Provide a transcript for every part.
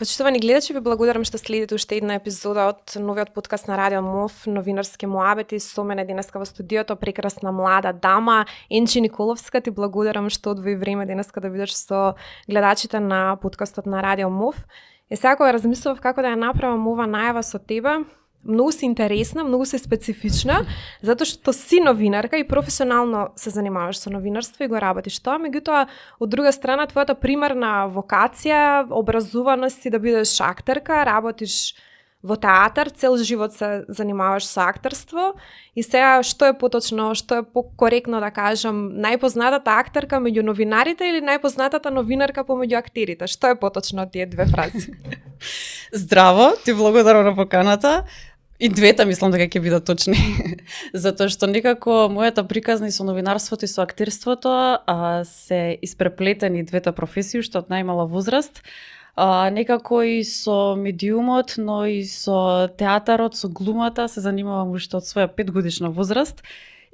Почитувани гледачи, ви благодарам што следите уште една епизода од новиот подкаст на Радио МОВ, новинарски муабети. Со мене денеска во студиото прекрасна млада дама, Енчи Николовска. Ти благодарам што одвои време денеска да бидеш со гледачите на подкастот на Радио МОВ. И сега кога размислував како да ја направам ова најава со тебе, многу си интересна, многу си специфична, затоа што си новинарка и професионално се занимаваш со новинарство и го работиш тоа, меѓутоа од друга страна твојата примарна вокација, образуваност си да бидеш актерка, работиш во театар, цел живот се занимаваш со актерство и сега што е поточно, што е покоректно да кажам, најпознатата актерка меѓу новинарите или најпознатата новинарка помеѓу актерите? Што е поточно од тие две фрази? Здраво, ти благодарам на поканата. И двете мислам дека ќе бидат точни. Затоа што некако мојата приказна и со новинарството и со актерството се испреплетени двете професии што од најмала возраст. Некако и со медиумот, но и со театарот, со глумата се занимавам уште од своја 5-годишна возраст.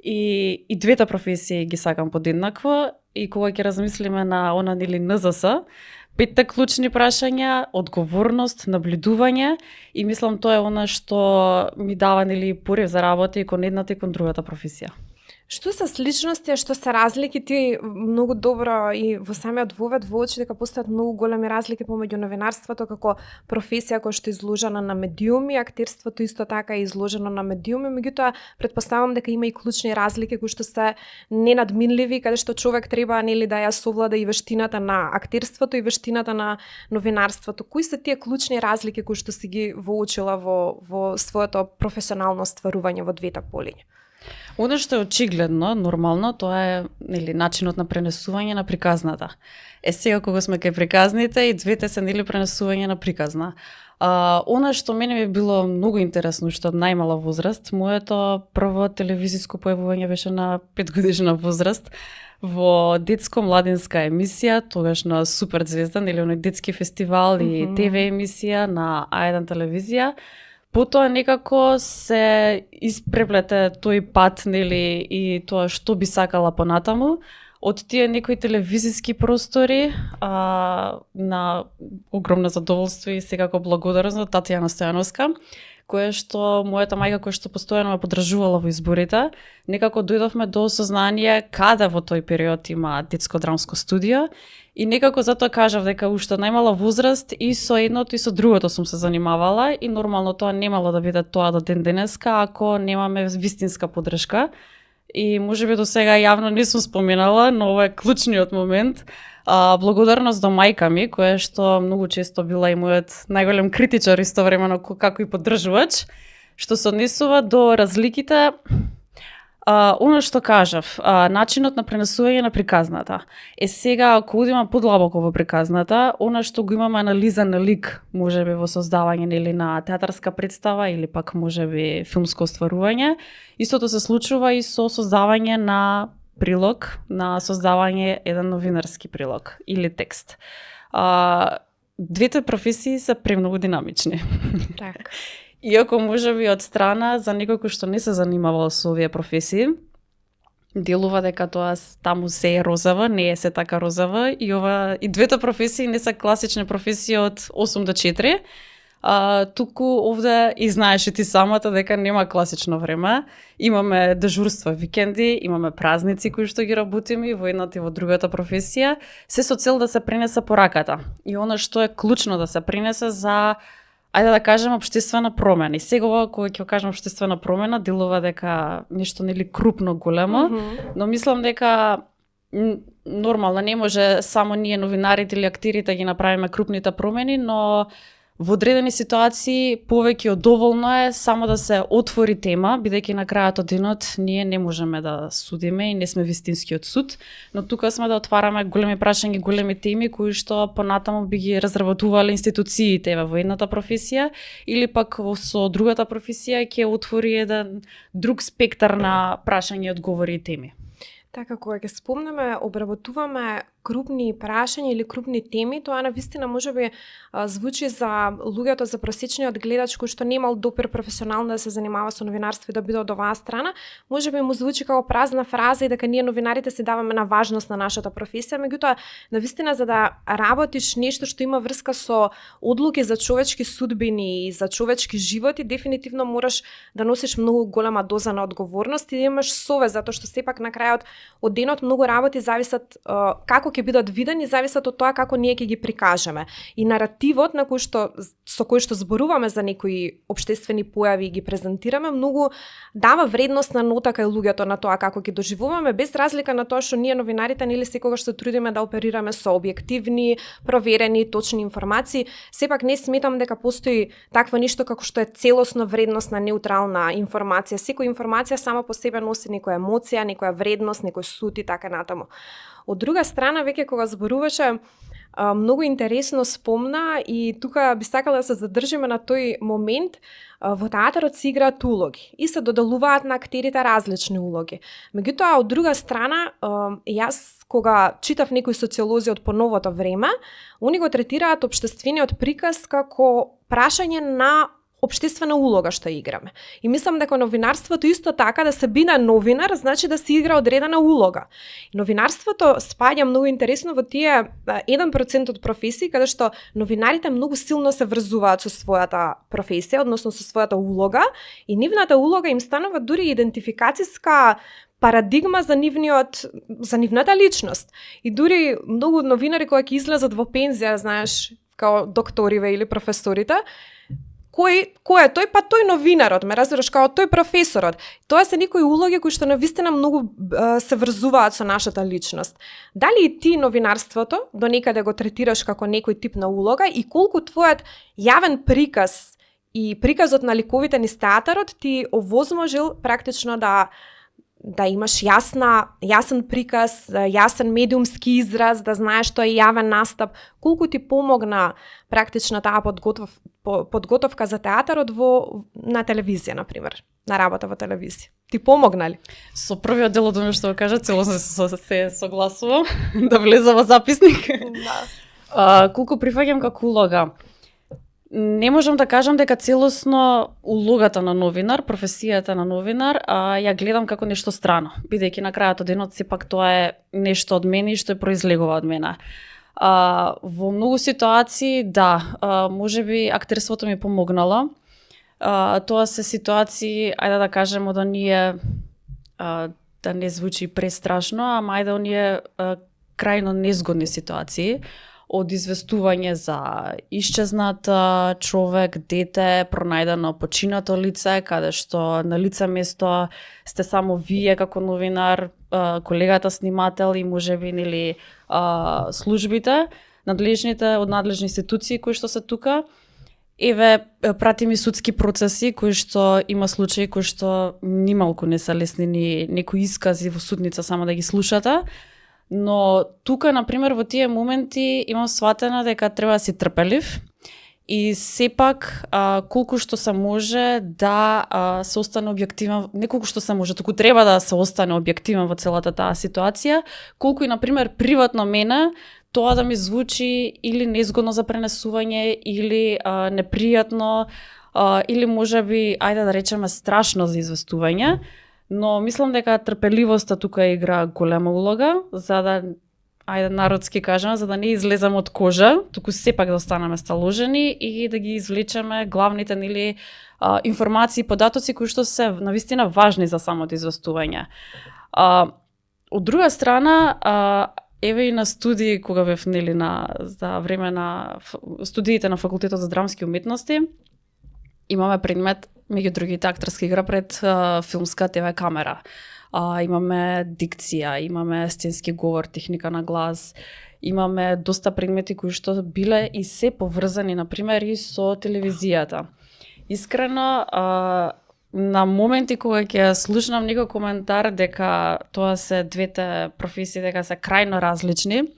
И двете професии ги сакам подеднакво. И кога ќе размислиме на она или НЗС, 5 клучни прашања, одговорност, наблюдување и мислам тоа е она што ми дава порив за работа и кон едната и кон другата професија. Што се сличности, што се разлики, ти многу добро и во самиот вовед воочи дека постојат многу големи разлики помеѓу новинарството како професија која што е изложена на медиуми, актерството исто така е изложено на медиуми, меѓутоа претпоставам дека има и клучни разлики кои што се ненадминливи, каде што човек треба да ја совлада и вештината на актерството и вештината на новинарството. Кои се тие клучни разлики кои што си ги воочила во своето професионално стварување во двете полиња? Оно што е очигледно, нормално, тоа е начинот на пренесување на приказната. Сега кога сме кај приказните и двете се пренесување на приказна. Она што мене ми било многу интересно што од најмала возраст, моето прво телевизиско појавување беше на 5-годишна возраст во детско-младинска емисија, тогаш на Супер звезда, оној детски фестивал и ТВ емисија на А1 телевизија. Потоа некако се испреплете тој пат, и тоа што би сакала понатаму. Од тие некои телевизиски простори на огромно задоволство и секако благодарност на Татјана Стојановска, која што мојата мајка која што постојано ме поддржувала во изборите, некако дојдовме до осознание каде во тој период има детско драмско студио. И некако затоа кажав дека уште најмала возраст и со едното и со другото сум се занимавала и нормално тоа немало да биде тоа до ден денеска ако немаме вистинска поддршка. И можеби до сега јавно не сум споменала, но ова е клучниот момент. Благодарност до мајка ми, која што многу често била и мојот најголем критичар истовремено како и поддржувач, што се однесува до разликите. Оно што кажав, начинот на пренесување на приказната. Сега, ако одиме подлабоко во приказната, она што го имаме анализа на лик, можеби во создавање на театарска представа или пак можеби филмско остварување, истото се случува и со создавање на прилог, на создавање еден новинарски прилог или текст. Двете професии се премногу динамични. Так. Иако можеби од страна за некој кој што не се занимавал со овие професии, делува дека тоа таму се е розава, не е се така розава и двете професии не се класични професии од 8 до 4. Туку овде и знаеш и ти самата дека нема класично време. Имаме дежурства, викенди, имаме празници кои што ги работиме и во едната и во другата професија, се со цел да се пренесе пораката. И она што е клучно да се пренесе за ајде да кажем општествена промена. И сега кога ќе кажем општествена промена, делува дека нешто крупно големо, но мислам дека нормално не може само ние новинарите или актерите ги направиме крупните промени, но во одредени ситуации повеќе од доволно е само да се отвори тема, бидејќи на крајот од денот ние не можеме да судиме и не сме вистинскиот суд, но тука сме да отвараме големи прашања, големи теми кои што понатаму би ги разработувале институциите во едната професија или пак со другата професија ќе отвори еден друг спектар на прашања, одговори и теми. Така, кога ќе спомнеме, обработуваме крупни прашања или крупни теми, тоа навистина можеби звучи за луѓето, за просечниот гледач кој што немал допир професионално да се занимава со новинарство и да биде од оваа страна, можеби му звучи како празна фраза и дека ние новинарите се даваме на важност на нашата професија, меѓутоа навистина за да работиш нешто што има врска со одлуки за човечки судбини и за човечки животи, дефинитивно мораш да носиш многу голема доза на одговорност и да имаш совест, затоа што сепак на крајот од денот многу работи зависат како ќе бидат видени, зависат од тоа како ние ќе ги прикажеме. И наративот на со кој што зборуваме за некои општествени појави и ги презентираме, многу дава вредност на нота кај луѓето на тоа како ги доживуваме, без разлика на тоа што ние новинарите нели секогаш се трудиме да оперираме со објективни, проверени, точни информации. Сепак не сметам дека постои такво нешто како што е целосно вредностна неутрална информација. Секоја информација сама по себе носи некоја емоција, некоја вредност, некој суд и така натаму. Од друга страна, веќе кога зборуваше, многу интересно спомна и тука би сакала да се задржиме на тој момент. Во театарот се играат улоги и се доделуваат на актерите различни улоги. Меѓутоа, од друга страна, јас кога читав некои социолози од поновото време, они го третираат општествениот приказ како прашање на општествена улога што играме. И мислам дека новинарството исто така, да се биде новинар, значи да се игра одредена улога. Новинарството спаѓа многу интересно во тие 1% од професии, каде што новинарите многу силно се врзуваат со својата професија, односно со својата улога, и нивната улога им станува дури идентификациска парадигма за нивната личност. И дури многу новинари кои ќе излезат во пензија, знаеш, као докториве или професорите, кој е тој? Па тој новинарот, ме разбираш, као тој професорот. Тоа се некои улоги кои што навистина многу се врзуваат со нашата личност. Дали и ти новинарството до некаде го третираш како некој тип на улога и колку твојот јавен приказ и приказот на ликовите низ театарот ти овозможил практично да имаш јасен приказ, јасен медиумски израз, да знаеш што е јавен настап, колку ти помогна практично таа подготовка за театарот на телевизија, например, на работа во телевизија. Ти помогна ли? Со првиот дел од оно што кажа, целосно се согласувам да влезе во записник. Да. Колку прифаќам како улога? Не можам да кажам дека целосно улогата на новинар, професијата на новинар, ја гледам како нешто страно, бидејќи на крајот од денот сепак тоа е нешто од мене и што е произлегува од мене. Во многу ситуации, да, можеби актерството ми помогнало. Тоа се ситуации, ајде да кажеме, да ние, да не звучи престрашно, ама ајде оние крајно незгодни ситуации, од известување за исчезнат човек, дете, пронајдено починато лице, каде што на лице место сте само вие како новинар, колегата снимател и можеби нели службите, од надлежни институции кои што се тука. Еве, пратиме судски процеси кои што има случаи кои што нималку не се лесни ни некои искази во судница само да ги слушате. Но тука, например, во тие моменти имам сватено дека треба да си трпелив и сепак колку што се може да се остане објективен, не колку што се може, туку треба да се остане објективен во целата таа ситуација, колку и, например, приватно мене, тоа да ми звучи или незгодно за пренесување, или непријатно, или можеби, ајде да речеме, страшно за известување. Но мислам дека трпеливоста тука игра голема улога, за да, ајде народски кажам, за да не излеземе од кожа, туку сепак да останеме сталожени и да ги извлечеме главните нели информации и податоци кои што се навистина важни за самото известување. Од друга страна, еве и на студии кога бев нели за време на студиите на факултетот за драмски уметности, имаме предмет меѓу другите актерска игра пред филмска ТВ камера. Имаме дикција, имаме сценски говор, техника на глас, имаме доста предмети кои што биле и се поврзани, например, и со телевизијата. Искрено, на моменти кога ќе слушнам некој коментар дека тоа се двете професии, дека се крајно различни,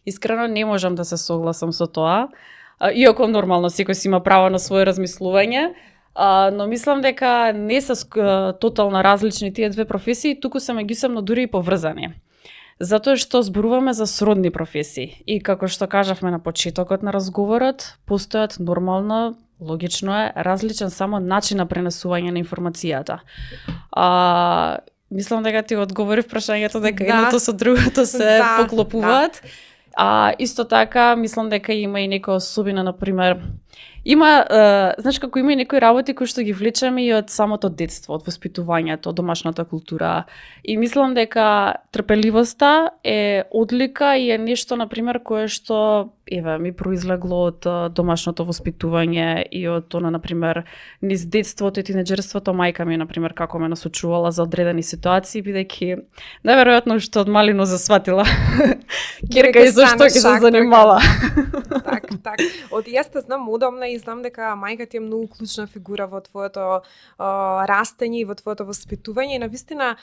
искрено не можам да се согласам со тоа, иако нормално секој си има право на свое размислување, но мислам дека не се тотално различни тие две професии, туку се меѓусебно дури и поврзани. Затоа што зборуваме за сродни професии. И како што кажавме на почетокот на разговорот, постојат нормално, логично е, различен само начин на пренесување на информацијата. Мислам дека ти одговорив прашањето дека едното со другото се поклопуваат. Исто така, мислам дека има и некоја особина, например, знаеш како има и некои работи кои што ги влечеме и од самото детство, од воспитувањето, од домашната култура. И мислам дека трпеливоста е одлика и е нешто, например, кое што ми произлегло од домашното воспитување и од она, например, низ детството и тинеџерството, мајка ми, например, како ме насочувала за одредени ситуации, бидејќи најверојатно што од малино засватила ќерка и зашто ќе се занимава. Так. Од јас те знам удобна и знам дека мајка ти е многу клучна фигура во твоето растење и во твоето воспитување и навистина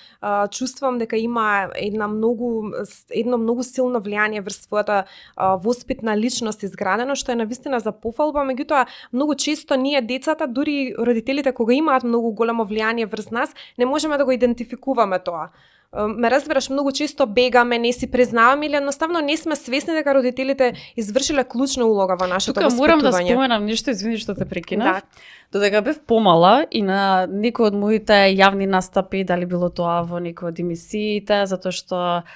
чувствувам дека има едно многу силно влијание врз твојата воспитна личност изградено, што е навистина за пофалба, меѓутоа многу често ние децата, дури родителите кога имаат многу големо влијание врз нас, не можеме да го идентификуваме тоа. Ме разбираш, многу често бегаме, не си признаваме или едноставно не сме свесни дека родителите извршиле клучна улога во нашето воспитување. Тука морам да споменам нешто, извини што те прекинав. Додека бев помала и на некои од моите јавни настапи, дали било тоа во некои од емисиите, затоа што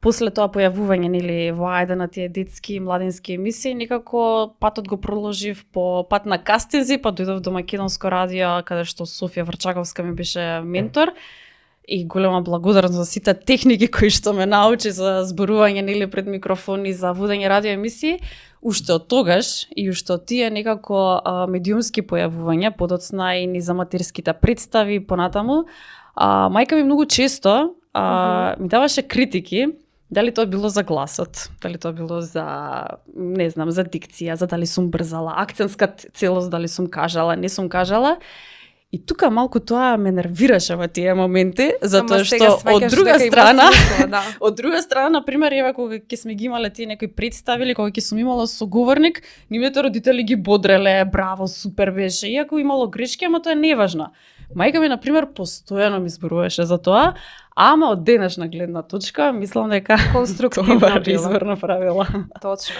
после тоа појавување нели во ајде на тие детски и младински емисии, некако патот го проложив по пат на кастинзи, па дојдов до Македонско радио, каде што Софија Врчаковска ми беше ментор. И голема благодарност за сите техники кои што ме научи за зборување нели пред микрофони, за водење радио емисии. Уште од тогаш и уште од тие некако медиумски појавувања, подоцна и за матерските представи понатаму, мајка ми многу често ми даваше критики, дали тоа било за гласот, дали тоа било за, не знам, за дикција, за дали сум брзала, акцентска целост, дали сум кажала, не сум кажала. И тука малку тоа ме нервираше во тие моменти, затоа што од друга страна, например, еве кога ќе сме ги имале тие некои представи или кога ќе сум имала соговорник, нивните родители ги бодреле, браво, супер беше, иако имало грешки, ама тоа е неважно. Мајка ми, например, постојано ми зборуваше за тоа, ама од денешна гледна точка, мислам дека конструктивно избор направила. Точно.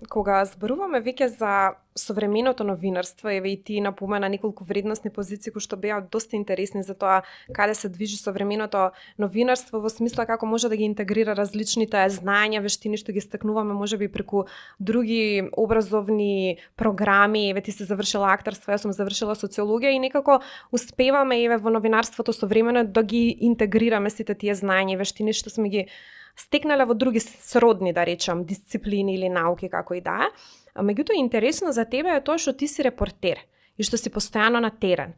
Кога зборуваме веќе за современото новинарство, еве и ти напомена неколку вредностни позиции кои што беа доста интересни за тоа каде се движи современото новинарство во смисла како може да ги интегрира различните знаења, вештини што ги стекнуваме можеби преку други образовни програми. Еве ти се завршила актерство, јас сум завршила социологија и некако успеваме еве во новинарството современо да ги интегрираме сите тие знаења и вештини што сме ги стекнале во други сродни, да речам, дисциплини или науки, како и да е. Меѓутоа, интересно за тебе е тоа што ти си репортер и што си постојано на терен.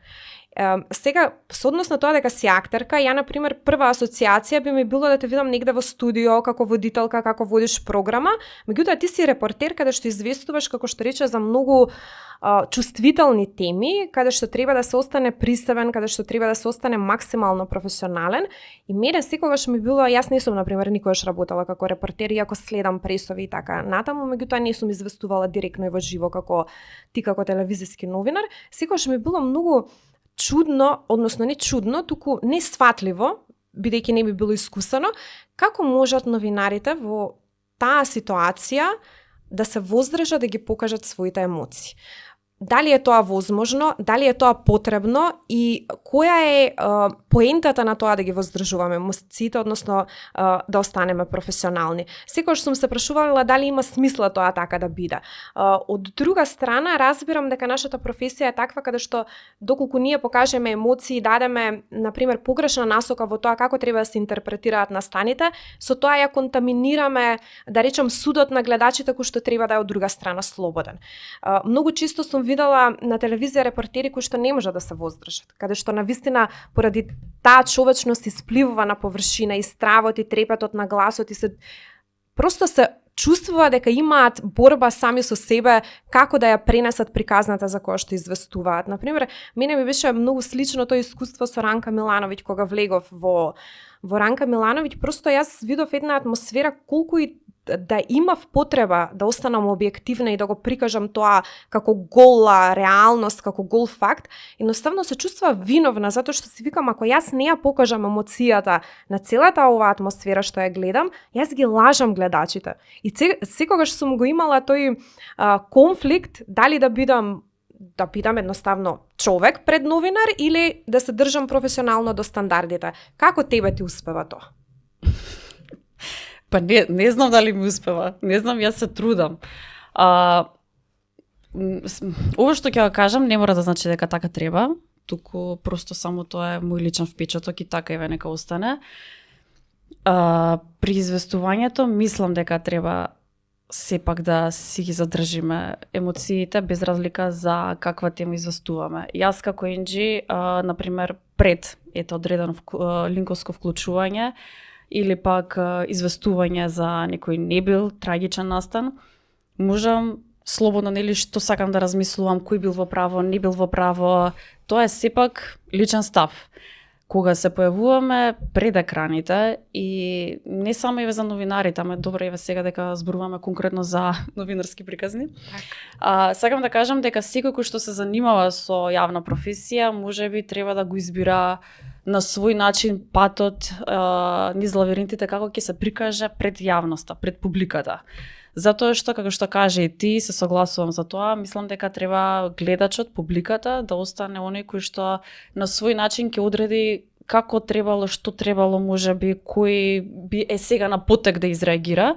Сега, со однос на тоа дека си актерка, ја, например, прва асоциација би ми било да те видам негде во студио, како водителка, како водиш програма, меѓутоа ти си репортер каде што известуваш, како што рече, за многу чувствителни теми, каде што треба да се остане присебен, каде што треба да се остане максимално професионален. И мене секогаш ми било, јас не сум, например, никогаш работела како репортер, иако следам пресови и така натаму, меѓутоа не сум известувала директно и во живо како ти како телевизиски новинар. Секогаш ми било многу чудно, односно не чудно, туку несфатливо, бидејќи не би било искусено, како можат новинарите во таа ситуација да се воздржат да ги покажат своите емоции. Дали е тоа возможно, дали е тоа потребно и која е поентата на тоа да ги воздржуваме емоциите, односно да останеме професионални. Секогаш сум се прашувала дали има смисла тоа така да биде. Од друга страна, разбирам дека нашата професија е таква каде што доколку ние покажеме емоции, дадеме, например, погрешна насока во тоа како треба да се интерпретираат настаните, со тоа ја контаминираме, да речем, судот на гледачите кој што треба да е од друга страна слободен. Многу често сум видела на телевизија репортери кои што не можат да се воздржат, каде што навистина поради таа човечност испливува на површина и стравот и трепетот на гласот и се просто се чувствува дека имаат борба сами со себе како да ја пренесат приказната за која што известуваат. Например, мене ми беше многу слично тоа искуство со Ранка Милановиќ кога влегов во Ранка Милановиќ, просто јас видов една атмосфера колку и да имав потреба да останам објективна и да го прикажам тоа како гола реалност, како гол факт, едноставно се чувствува виновна, затоа што си викам, ако јас не ја покажам емоцијата на целата оваа атмосфера што ја гледам, јас ги лажам гледачите. И секогаш сум го имала тој конфликт, дали да бидам едноставно човек пред новинар или да се држам професионално до стандардите. Како тебе ти успева тоа? Па не знам дали ми успева. Не знам, јас се трудам. Ова што ќе ја кажам не мора да значи дека така треба, туку просто само тоа е мој личен впечаток и така еве нека остане. При известувањето мислам дека треба сепак да си ги задржиме емоциите без разлика за каква тема известуваме. Јас како Енџи, например, пред одредено линковско вклучување или пак известување за некој небил трагичен настан, можам слободно нели што сакам да размислувам, кој бил во право, не бил во право, тоа е сепак личен став. Кога се појавуваме пред екраните и не само еве за новинарите, ама добро еве сега дека зборуваме конкретно за новинарски приказни. Сакам да кажам дека секој кој што се занимава со јавна професија, можеби треба да го избира на свој начин патот низ лавиринтите како ќе се прикаже пред јавноста, пред публиката. Затоа што, како што каже и ти, се согласувам за тоа, мислам дека треба гледачот, публиката да остане оној кој што на свој начин ќе одреди како требало, што требало, можеби кој би сега на потек да изреагира.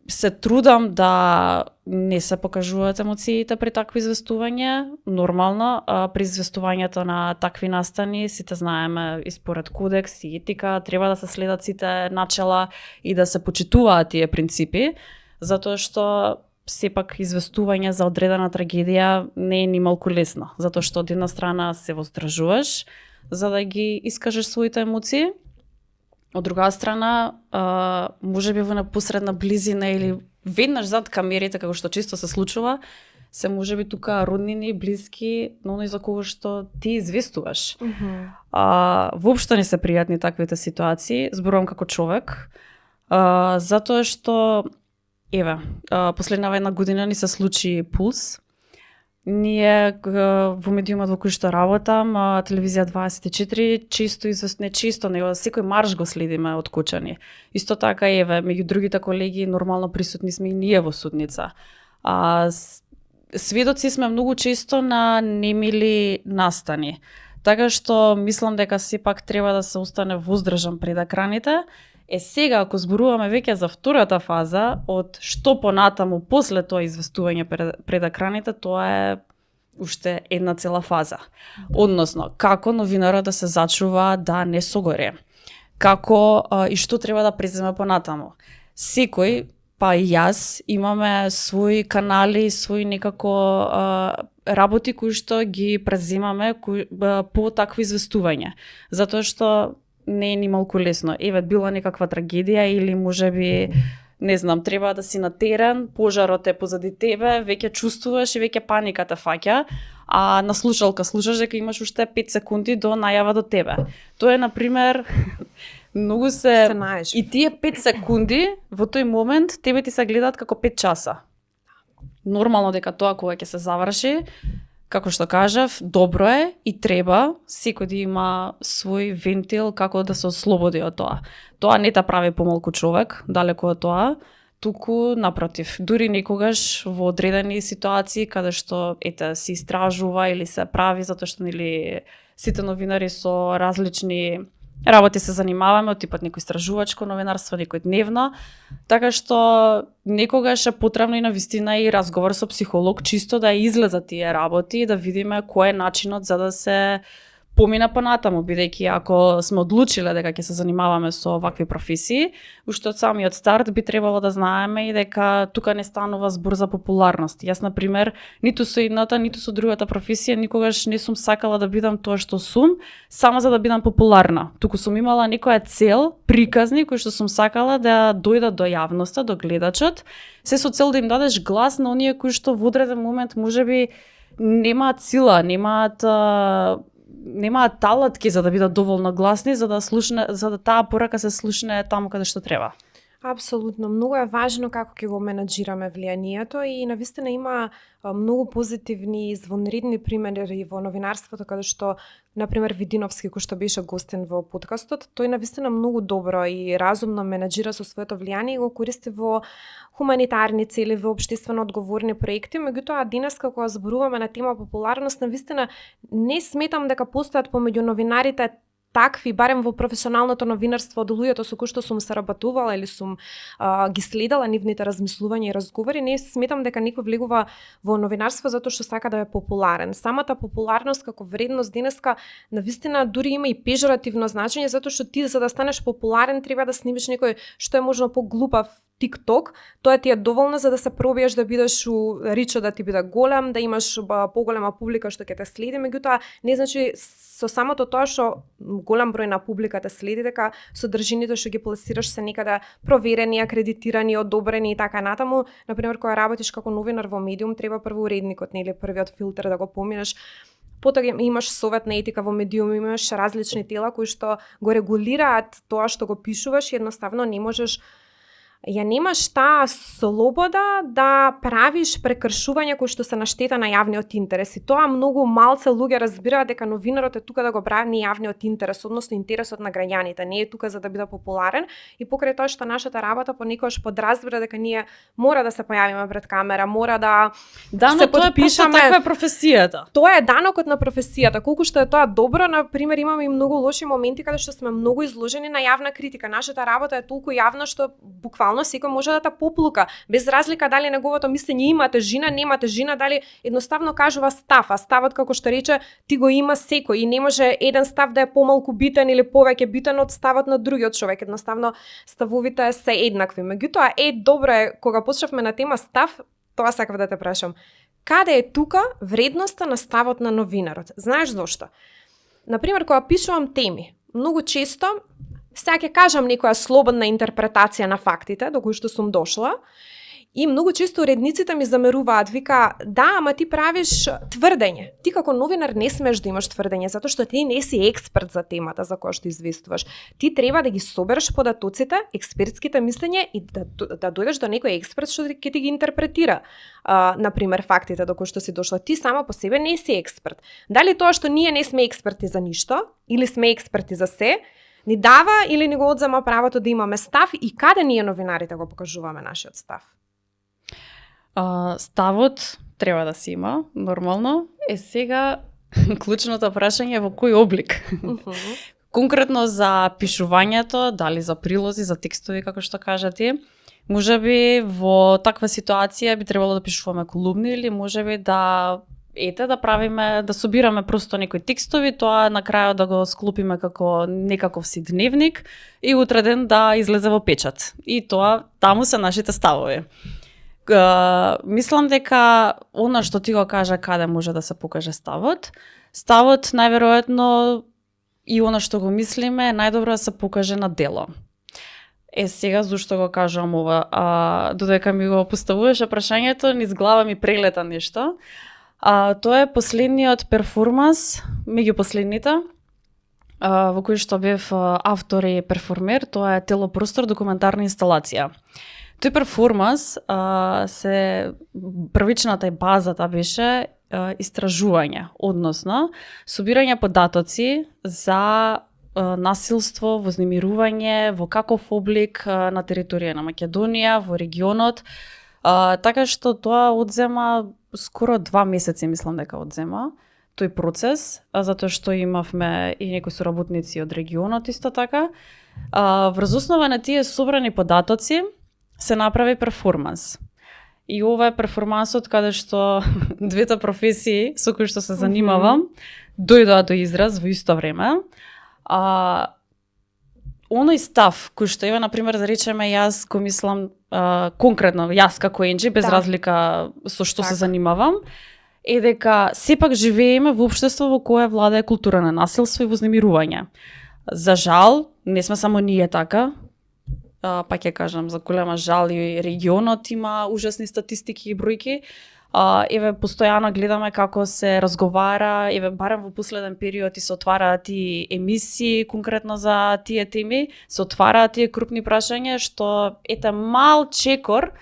Се трудам да не се покажуваат емоциите при такви известување, нормално, при известувањето на такви настани, сите знаеме и според кодекс и етика, треба да се следат сите начела и да се почитуваат тие принципи, затоа што сепак известување за одредена трагедија не е ни малку лесно, затоа што од една страна се воздржуваш за да ги искажеш своите емоции, од друга страна, можеби во непосредна близина или веднаш зад камерите, како што често се случува, се можеби тука роднини, блиски, но оној за кого што ти известуваш. Воопшто не се пријатни таквите ситуации, зборувам како човек, затоа што, еве, последнава една година ни се случи Пулс. Ние во медиумот во кој што работам, телевизија 24, чисто него секој марш го следиме од кучани. Исто така еве, меѓу другите колеги нормално присутни сме и ние во судница. Сведоци сме многу често на немили настани. Така што мислам дека сепак треба да се остане воздржан пред екраните. Сега, ако зборуваме веќе за втората фаза, од што понатаму после тоа известување пред екраните, тоа е уште една цела фаза. Односно, како новинарот да се зачува да не согоре. Како и што треба да преземе понатаму. Секој, па и јас, имаме своји канали, своји некако работи кои што ги преземаме по такви известување. Затоа што не е ни малку лесно. Еве, била некаква трагедија или можеби, не знам, треба да си на терен, пожарот е позади тебе, веќе чувствуваш и веќе паника те фаќа, а на слушалка слушаш дека имаш уште 5 секунди до најава до тебе. Тоа е, например, многу се и тие 5 секунди во тој момент тебе ти се гледаат како 5 часа. Нормално дека тоа кога ќе се заврши, како што кажав, добро е и треба секој да има свој вентил како да се ослободи од тоа. Тоа не те прави помалку човек, далеку од тоа, туку напротив. Дури некогаш во одредени ситуации каде што се истражува или се прави затоа што нели сите новинари со различни работи се занимаваме, од типот некој истражувачко новинарство, некој дневно, така што некогаш е потребно и навистина и разговор со психолог, чисто да излезат тие работи и да видиме кој е начинот за да се помина понатаму, бидејќи ако сме одлучиле дека ќе се занимаваме со вакви професии, уште од самиот старт би требало да знаеме и дека тука не станува збор за популарност. Јас, например, ниту со едната, ниту со другата професија никогаш не сум сакала да бидам тоа што сум, само за да бидам популарна. Туку сум имала некоја цел, приказни кои што сум сакала да дојдат до јавноста, до гледачот, се со цел да им дадеш глас на оние кои што во одреден момент можеби немаат сила, немаат талатки за да бидат доволно гласни, за да таа порака се слушне таму каде што треба. Апсолутно, многу е важно како ќе го менаџираме влијанието и навистина има многу позитивни и звонредни примери во новинарството, каде што, например, Видиновски, кој што беше гостен во подкастот, тој навистина многу добро и разумно менаџира со своето влијание и го користи во хуманитарни цели, во општествено одговорни проекти. Меѓутоа, денеска кога зборуваме на тема популарност, навистина не сметам дека постојат помеѓу новинарите такви, барем во професионалното новинарство, од луѓето со кои што сум соработувала или сум ги следела нивните размислувања и разговори, не сметам дека некој влегува во новинарство затоа што сака да е популарен. Самата популарност како вредност денеска навистина дури има и пежоративно значење, затоа што ти за да станеш популарен треба да снимиш некој што е можно поглупав TikTok, тоа ти е доволно за да се пробиеш да бидеш у ричо, да ти биде голем, да имаш поголема публика што ќе те следи, меѓутоа не значи со самото тоа што голем број на публиката следи дека содржините што ги пласираш се некаде проверени, акредитирани, одобрени и така натаму. Например, кога работиш како новинар во медиум, треба прво уредникот, нели, првиот филтер да го поминеш. Потоа имаш совет на етика во медиум, имаш различни тела кои што го регулираат тоа што го пишуваш и едноставно не можеш ја немаш таа слобода да правиш прекршувања кои што се на штета на јавниот интерес. И тоа многу малце луѓе разбираат дека новинарот е тука да го брани јавниот интерес, односно интересот на граѓаните, не е тука за да биде популарен. И покрај тоа што нашата работа понекогаш подразбира дека ние мора да се појавиме пред камера, мора да се подпишаме. Таква е професијата. Тоа е данокот на професијата. Колку што е тоа добро, на пример, имаме и многу лоши моменти каде што сме многу изложени на јавна критика. Нашата работа е толку јавна што буквално секој може да те поплука, без разлика дали неговото мислење има тежина, нема тежина, дали едноставно кажува став, а ставот како што рече ти го има секој и не може еден став да е помалку битен или повеќе битен од ставот на другиот човек. Едноставно ставовите се еднакви. Меѓутоа добро е кога почнавме на тема став, тоа сакав да те прашам. Каде е тука вредноста на ставот на новинарот? Знаеш зошто? Например, кога пишувам теми, многу често сега ќе кажам некоја слободна интерпретација на фактите до кои што сум дошла и многу често уредниците ми замеруваат, вика, да, ама ти правиш тврдење. Ти како новинар не смеш да имаш тврдење, затоа што ти не си експерт за темата за која што известуваш. Ти треба да ги собереш податоците, експертските мислења и да дојдеш до некој експерт што ќе ти ги интерпретира. Например, фактите до кои што си дошла. Ти сама по себе не си експерт. Дали тоа што ние не сме експерти за ништо или сме експерти за се, ни дава или ни го одзема правото да имаме став и каде ние новинарите го покажуваме нашиот став? Ставот треба да се има, нормално. Сега клучното прашање е во кој облик? Конкретно за пишувањето, дали за прилози, за текстови, како што кажа ти, можеби во таква ситуација би требало да пишуваме колумни или можеби да правиме, да собираме просто некои текстови, тоа на крајот да го склопиме како некаков си дневник и утре ден да излезе во печат. И тоа, таму се нашите ставови. Мислам дека она што ти го кажа каде може да се покаже ставот најверојатно и она што го мислиме е најдобро да се покаже на дело. Сега зашто го кажам ова? Додека ми го поставуваше прашањето, низ глава ми прелета нешто. Тоа е последниот перформанс, меѓу последните, во кој што бев автор и перформер, тоа е Телопростор документарна инсталација. Тој перформанс првичната базата беше истражување, односно собирање податоци за насилство, вознемирување, во каков облик на територија на Македонија, во регионот, така што тоа одзема скоро 2 месеци, мислам дека одзема тој процес, затоа што имавме и некои соработници од регионот исто така. Врз основа на тие собрани податоци се направи перформанс. И ова е перформансот каде што двете професии со кои што се занимавам дојдоа до израз во исто време. Оној став кој што има, например, да речеме, јас го мислам конкретно, јас како Енџи, без разлика со што се занимавам, е дека сепак живееме во општество во кое владее култура на насилство и вознемирување. За жал, не сме само ние така, па ќе кажам, за голема жал и регионот има ужасни статистики и бројки, Еве постојано гледаме како се разговара, еве барем во последен период и се отвараат и емисии конкретно за тие теми, се отвараат тие крупни прашања што ете мал чекор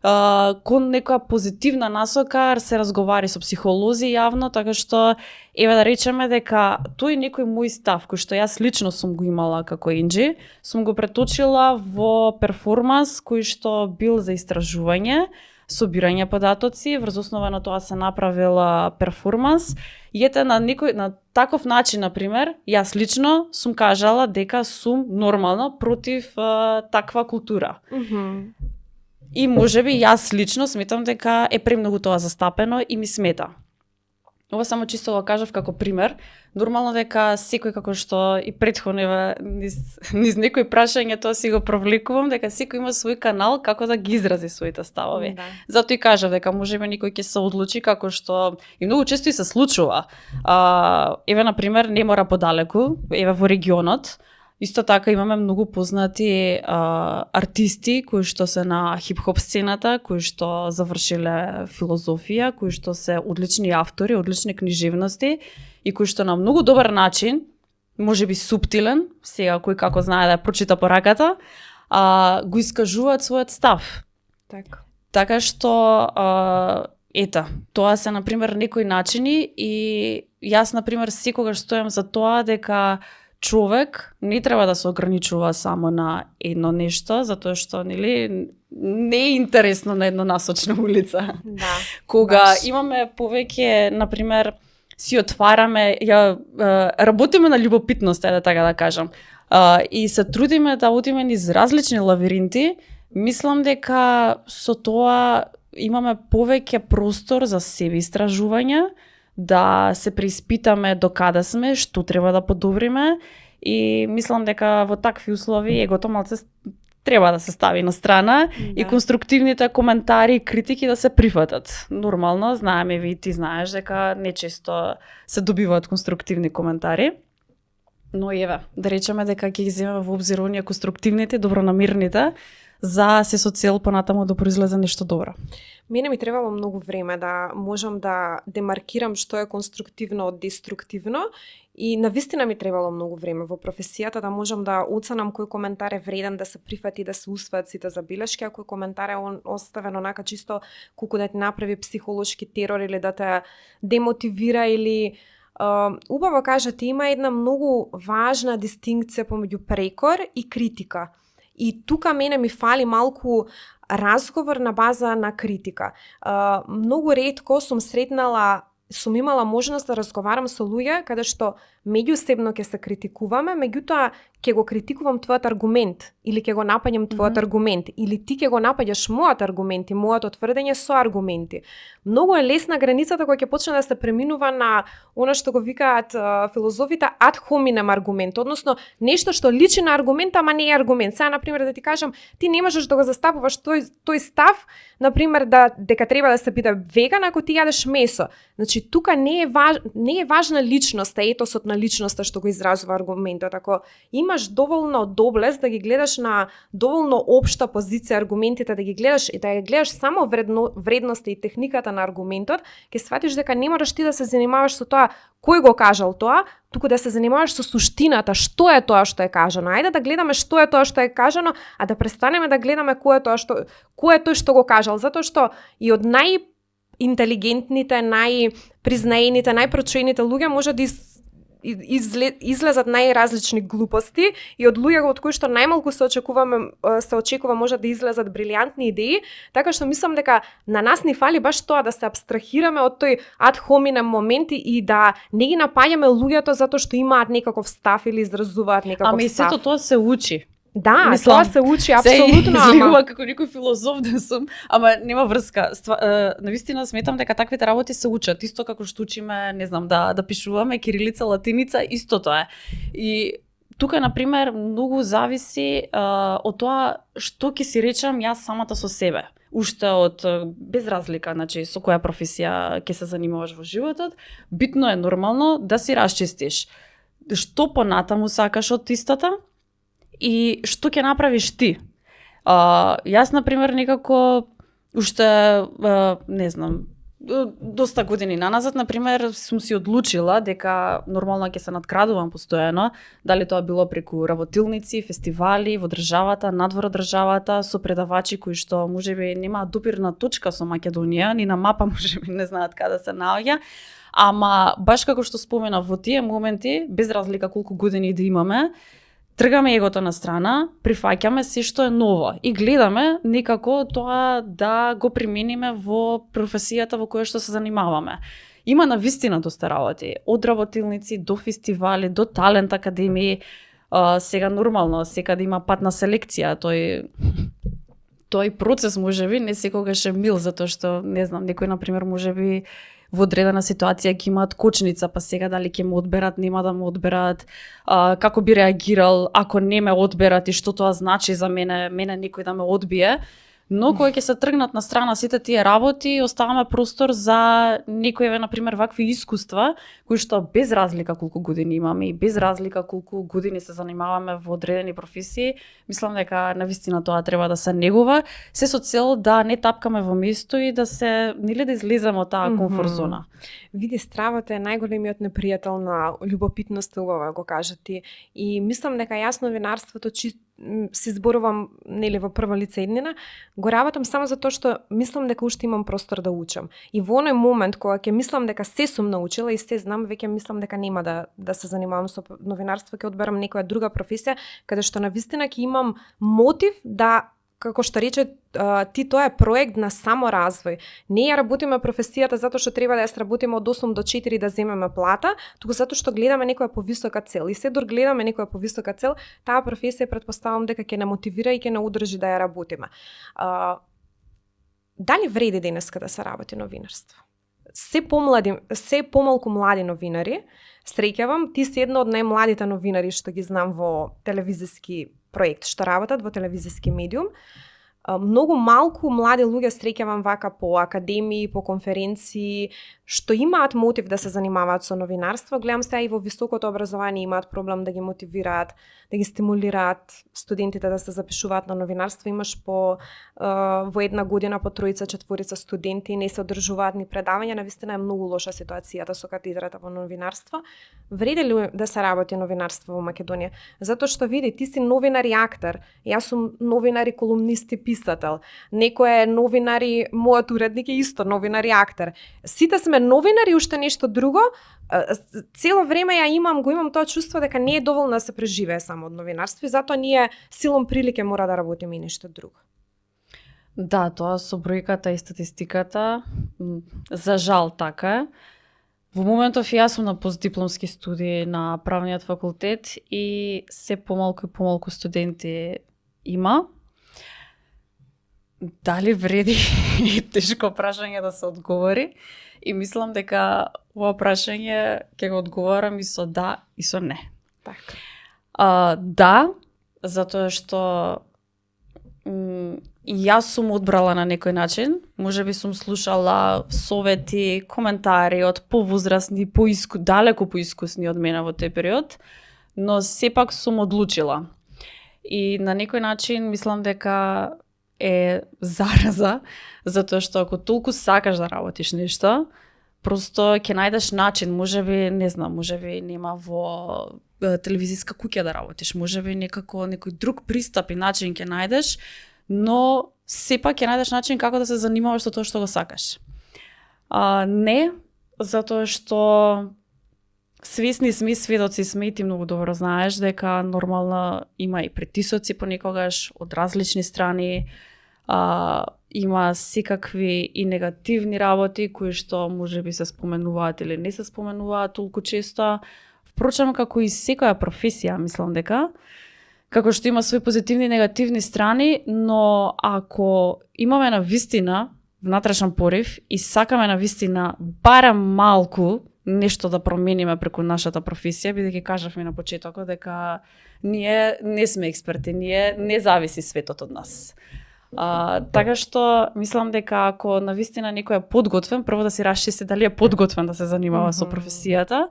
кон некоја позитивна насока се разговари со психолози јавно, така што еве да речеме дека тој некој мој став кој што јас лично сум го имала како Инџи, сум го преточила во перформанс кој што бил за истражување, собирање податоци, врз основа на тоа се направила перформанс. И ете на таков начин, например, јас лично сум кажала дека сум нормално против таква култура. И можеби јас лично сметам дека е премногу тоа застапено и ми смета. Ова само чисто го кажав како пример. Нормално дека секој како што и претходно низ некои прашања тоа си го провлекувам, дека секој има свој канал како да ги изрази своите ставови. Да. Затоа и кажав дека можеби некој ќе се одлучи како што и многу често и се случува. Еве на пример не мора подалеку, еве во регионот исто така имаме многу познати артисти кои што се на хип-хоп сцената, кои што завршиле филозофија, кои што се одлични автори, одлични книжевности и кои што на многу добар начин, можеби суптилен, сега кој како знае да ја прочита по раката, го искажуваат својот став. Така што ета, тоа се на пример некои начини и јас на пример секогаш стојам за тоа дека човек не треба да се ограничува само на едно нешто, затоа што нели не е интересно на еднонасочна улица. Да. Кога имаме повеќе, на пример, си отвараме, работиме на љубопитност, да така да кажам. И се трудиме да одиме низ различни лавиринти, мислам дека со тоа имаме повеќе простор за себе истражување, да се преиспитаме до каде сме, што треба да подобриме и мислам дека во такви услови егото малце треба да се стави на страна и конструктивните коментари и критики да се прифатат. Нормално, знаеме ви, ти знаеш дека нечесто се добиваат конструктивни коментари, но еве, да речеме дека ќе ги земеме во обзир оние конструктивните, добронамерните, за се со цел понатаму да произлезе нешто добро. Мене ми требало многу време да можам да демаркирам што е конструктивно од деструктивно и навистина ми требало многу време во професијата да можам да оценам кој коментар е вреден да се прифати, да се усвојат сите забелешки, а кој коментар е оставен онака чисто колку да ти направи психолошки терор или да те демотивира или убаво кажете, има една многу важна дистинкција помеѓу прекор и критика. И тука мене ми фали малку разговор на база на критика. Многу ретко сум имала можност да разговарам со луѓе каде што меѓусебно ќе се критикуваме, меѓутоа ќе го критикувам твојот аргумент или ќе го напаѓам твојот аргумент или ти ќе го напаѓаш мојот аргумент и моето тврдење со аргументи. Многу е лесна границата која ќе почне да се преминува на она што го викаат филозофите ad hominem аргумент, односно нешто што личи на аргумент, ама не е аргумент. Сега на пример да ти кажам, ти не можеш да го застапуваш тој став, на пример дека треба да се биде веган ако ти јадеш месо. Значи тука не е важна личноста, етосот на личноста што го изразува аргументот. Ако имаш доволно доблес да ги гледаш на доволно општа позиција аргументите, да ги гледаш само вредноста и техниката на аргументот, ќе сватиш дека не мораш ти да се занимаваш со тоа кој го кажал тоа, туку да се занимаваш со суштината, што е тоа што е кажано. Ајде да гледаме што е тоа што е кажано, а да престанеме да гледаме кој е тој што го кажал, затоа што и од најинтелигентните, најпризнаените, најпрочуените луѓе може да излезат најразлични глупости и од луѓе од кои што најмалку се очекува може да излезат брилијантни идеи, така што мислам дека на нас ни фали баш тоа да се абстрахираме од тој ad hominem моменти и да не ги напаѓаме луѓето затоа што имаат некаков став или изразуваат некаков став. Ама и сето тоа се учи. Да, тоа се учи апсолутно, излегува како некој филозоф да сум, ама нема врска. Навистина сметам дека таквите работи се учат, исто како што учиме, не знам, да пишуваме кирилица, латиница, исто тоа е. И тука на пример многу зависи од тоа што ќе си речам јас самата со себе. Уште од без разлика, значи со која професија ќе се занимаваш во животот, битно е нормално да си расчистиш што понатаму сакаш од истата и што ќе направиш ти. Јас, например, некако уште, не знам, доста години наназад, например, сум си одлучила дека нормално ќе се надградувам постојано, дали тоа било преку работилници, фестивали во државата, надвор од државата, со предавачи кои што можеби немаат допирна точка со Македонија, ни на мапа можеби не знаат каде се наоѓа, ама баш како што спомена во тие моменти, без разлика колку години да имаме, тргаме егото на страна, прифаќаме се што е ново и гледаме некако тоа да го примениме во професијата во која што се занимаваме. Има навистина доста работи, од работилници до фестивали, до талент академии, сега нормално, секаде има пат на селекција, тој процес можеби не секогаш е мил, затоа што, не знам, некој, например, можеби во одредена ситуација ќе имаат кочница, па сега дали ќе ме одберат, нема да ме одберат, како би реагирал ако не ме одберат и што тоа значи за мене некој да ме одбие. Но кога ќе се тргнат на страна сите тие работи, оставаме простор за некои, например, вакви искуства, кои што без разлика колку години имаме и без разлика колку години се занимаваме во одредени професии, мислам дека навистина тоа треба да се негува, се со цел да не тапкаме во место и да се, нели, да излеземе од таа комфорт зона. Види, стравата е најголемиот непријател на љубопитноста, убаво го кажа ти. И мислам дека јас новинарството си зборувам, нели, во прва лице еднина, го работам само затоа што мислам дека уште имам простор да учам. И во оној момент кога ќе мислам дека се сум научила и се знам, веќе мислам дека нема да се занимавам со новинарство, ќе одберам некоја друга професија, каде што навистина ќе имам мотив да, како што рече ти, тоа е проект на саморазвој. Не ја работиме професијата затоа што треба да ја сработиме од 8 до 4 да земеме плата, туку затоа што гледаме некоја повисока цел. И се дор гледаме некоја повисока цел, таа професија предпоставам дека ќе не мотивира и ќе не удржи да ја работиме. Дали вреди денеска да се работи новинарство? Се помалку млади новинари, среќавам, ти си една од најмладите новинари што ги знам во телевизиски проект, што работат во телевизиски медиум. Многу малку млади луѓе среќавам вака по академии, по конференции, што имаат мотив да се занимаваат со новинарство. Гледам сега и во високото образование имаат проблем да ги мотивираат, да ги стимулираат студентите да се запишуваат на новинарство. Имаш во една година по 3-4 студенти не се одржуваат ни предавања, навистина е многу лоша ситуацијата со катедрата во новинарство. Вреди ли да се работи новинарство во Македонија? Затоа што види, ти си новинар и актер, јас сум новинар и колумнист и писател. Некој е новинар и мојот уредник е исто новинар и актер. Сите сме новинари, уште нешто друго. Цело време го имам тоа чувство дека не е доволно да се преживее само од новинарство и затоа ние силом прилике мора да работиме и нешто друго. Да, тоа со бројката и статистиката, за жал така е. Во моментов јас сум на постдипломски студии на правниот факултет и се помалку и помалку студенти има. Дали вреди тешко прашање да се одговори и мислам дека ова прашање ќе го одговорам и со да и со не. Така. Да, затоа што јас сум одбрала на некој начин, можеби сум слушала совети, коментари од повозрасни, далеко поискусни од мене во тој период, но сепак сум одлучила. И на некој начин мислам дека е зараза, затоа што ако толку сакаш да работиш нешто, просто ќе најдеш начин, можеби, не знам, можеби нема во телевизиска куќа да работиш, можеби некој друг пристап и начин ќе најдеш, но сепак ќе најдеш начин како да се занимаваш со тоа што го сакаш. Не, затоа што свесни сме, сведоци сме и ти многу добро знаеш дека нормално има и притисоци понекогаш од различни страни, има секакви и негативни работи кои што можеби се споменуваат или не се споменуваат толку често. Впрочем, како и секоја професија, мислам дека како што има свои позитивни и негативни страни, но ако имаме навистина внатрешен порив и сакаме навистина барем малку нешто да промениме преку нашата професија, бидејќи кажавме на почетокот дека ние не сме експерти, не зависи светот од нас. Така што мислам дека ако навистина некој е подготвен, прво да си расчисти дали е подготвен да се занимава со професијата,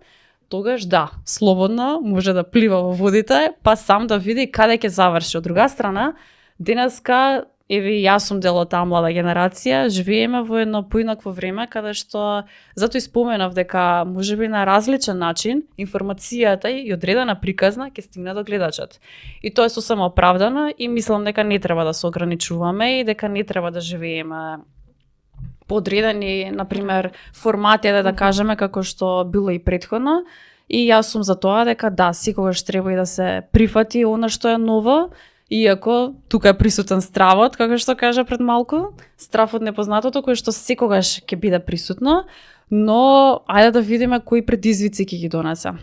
тогаш да, слободно може да плива во водите, па сам да види каде ќе заврши. Од друга страна, денеска еве јас сум дел од таа млада генерација, живееме во едно поинакво време каде што затоа и споменав дека можеби на различен начин информацијата и одредена приказна ќе стигне до гледачот. И тоа е сосема оправдано и мислам дека не треба да се ограничуваме и дека не треба да живееме по одредени, например, формати, да кажеме, како што било и претходно. И јас сум за тоа дека да, секогаш треба и да се прифати она што е ново, иако тука е присутен стравот, како што кажа пред малку, страв од непознатото, кој што секогаш ќе биде присутно, но ајде да видиме кои предизвици ќе ги донесе.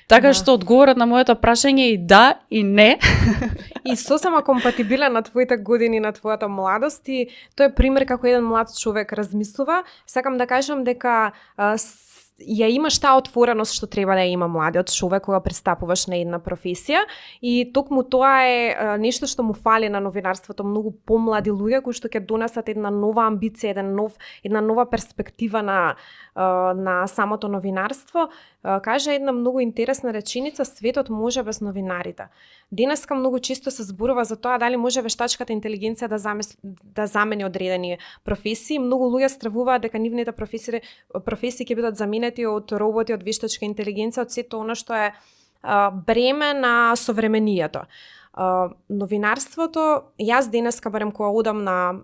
Така што одговорот на моето прашање е и да и не. И сосема компатибилен на твоите години, на твојата младост и тој е пример како еден млад човек размислува. Сакам да кажам дека ја имаш таа отвореност што треба да ја има младиот човек кога пристапуваш на една професија и токму тоа е нешто што му фали на новинарството, многу помлади луѓе кои што ќе донесат една нова амбиција, една нова перспектива на самото новинарство. Кажа една многу интересна реченица: светот може без новинарите. Денеска многу често се зборува за тоа дали може вештачката интелигенција да замени одредени професии. Многу луѓе стравуваат дека нивните професии ќе бидат заменети од роботи, од вештачка интелигенција, од сето она што е бреме на современието. Новинарството, јас денеска барем кога одам на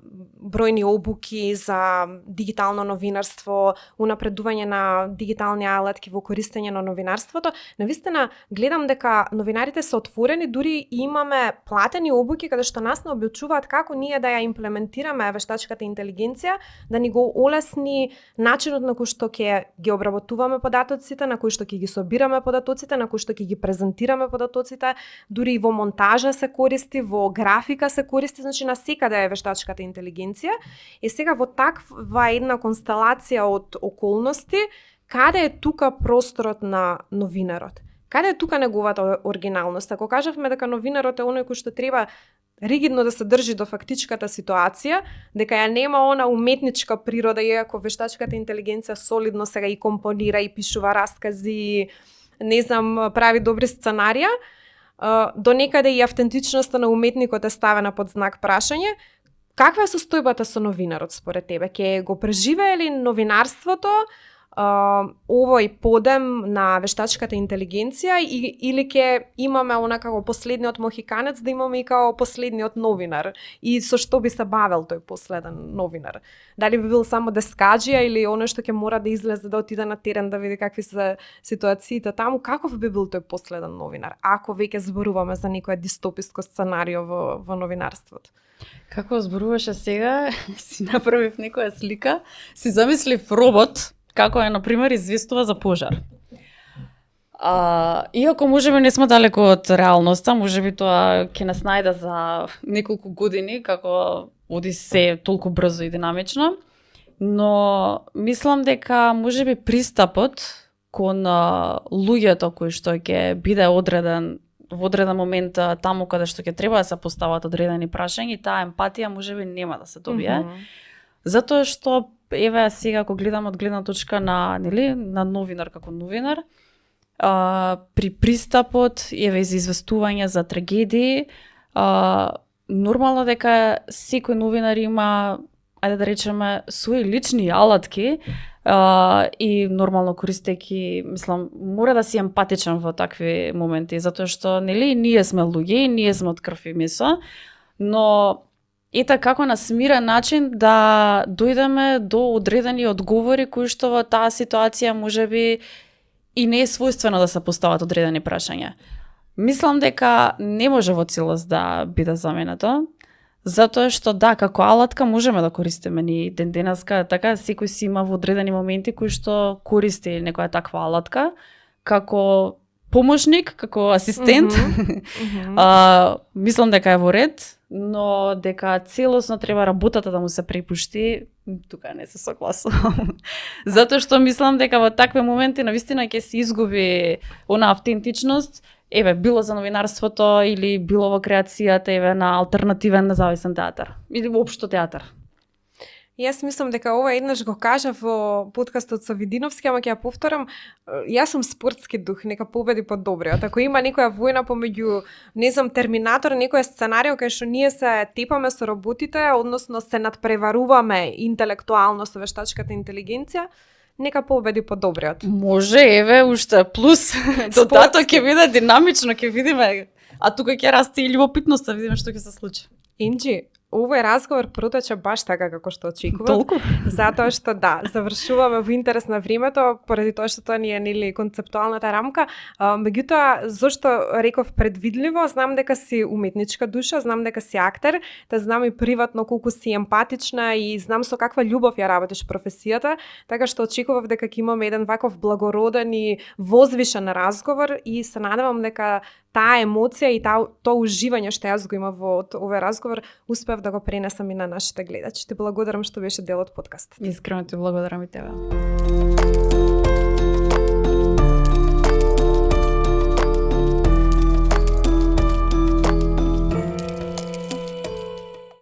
бројни обуки за дигитално новинарство, унапредување на дигитални алатки во користење на новинарството, навистина гледам дека новинарите се отворени, дури имаме платени обуки каде што нас не обучуваат како ние да ја имплементираме вештачката интелигенција, да ни го олесни начинот на кој што ќе ги обработуваме податоците, на кој што ќе ги собираме податоците, на кој што ќе ги презентираме податоците, дури и во монтажа се користи, во графика се користи, значи на секаде е вештачката интелигенција. И сега во таква една констелација од околности, каде е тука просторот на новинарот? Каде е тука неговата оригиналност? Ако кажавме дека новинарот е оној кој што треба ригидно да се држи до фактичката ситуација, дека ја нема она уметничка природа, иако вештачката интелигенција солидно сега и компонира и пишува раскази, не знам, прави добри сценарија, до некаде и автентичноста на уметникот е ставена под знак прашање. Каква е состојбата со новинарот според тебе? Ќе го преживее ли новинарството овој подем на вештачката интелигенција или ќе имаме онака како последниот мохиканец, да имаме и како последниот новинар? И со што би се бавел тој последен новинар? Дали би бил само дескаџија или оно што ќе мора да излезе да отиде на терен да види какви се ситуациите таму? Каков би бил тој последен новинар? Ако веќе зборуваме за некој дистописко сценарио во новинарството. Како зборуваше сега, си направив некоја слика, си замислив робот како е, например, известува за пожар. Иако можеби не сме далеко од реалноста, можеби тоа ќе нас најде за неколку години, како оди се толку брзо и динамично, но мислам дека можеби пристапот кон луѓето кои што ќе биде одреден во одреден момент таму каде што ќе треба да се постават одредени прашања, таа емпатија можеби нема да се добие. Затоа што еве сега ако гледам од гледна точка на новинар како новинар, при пристапот еве за известување за трагедии, нормално дека секој новинар има, ајде да речеме, своји лични алатки и нормално користејќи, мислам, мора да си емпатичен во такви моменти, затоа што ние сме луѓе, ние сме од крв и месо, но ета како на смирен начин да дојдеме до одредени одговори кои што во таа ситуација можеби и не е својствено да се постават одредени прашања. Мислам дека не може во целост да биде заменето, затоа што да, како алатка можеме да користиме ни ден денеска, така секој си има во одредени моменти кои што користи некоја таква алатка како помошник, како асистент. Мислам дека е во ред, но дека целосно треба работата да му се препушти, тука не се согласувам. Затоа што мислам дека во такви моменти навистина ќе се изгуби она автентичност, еве било за новинарството или било во креацијата еве на алтернативен независен театар или воопшто театар. Јас мислам дека ова еднаш го кажа во подкастот со Видиновски, ама ќе ја повторам. Јас сум спортски дух, нека победи подобриот. Ако има некоја војна помеѓу, не знам, Терминатор, некој сценарио кај што ние се тепаме со роботите, односно се надпреваруваме интелектуално со вештачката интелигенција, нека победи подобриот. Може, еве, уште плюс. Додато ќе биде динамично, ќе видиме. А тука ќе расте и љубопитноста, видиме што ќе се случи. Инџи, овој разговор протече баш така како што очекував. Толку? Затоа што завршуваме во интерес на времето, поради тоа што тоа ни е нели концептуалната рамка. Меѓутоа, зошто реков предвидливо, знам дека си уметничка душа, знам дека си актер, те знам и приватно колку си емпатична и знам со каква љубов ја работиш професијата, така што очекував дека ќе имаме еден ваков благороден и возвишен разговор и се надевам дека таа емоција и тоа уживање што јас го имав во овој разговор успев да го пренесам и на нашите гледачи. Ти благодарам што беше дел од подкастот. Искрено ти благодарам и тебе.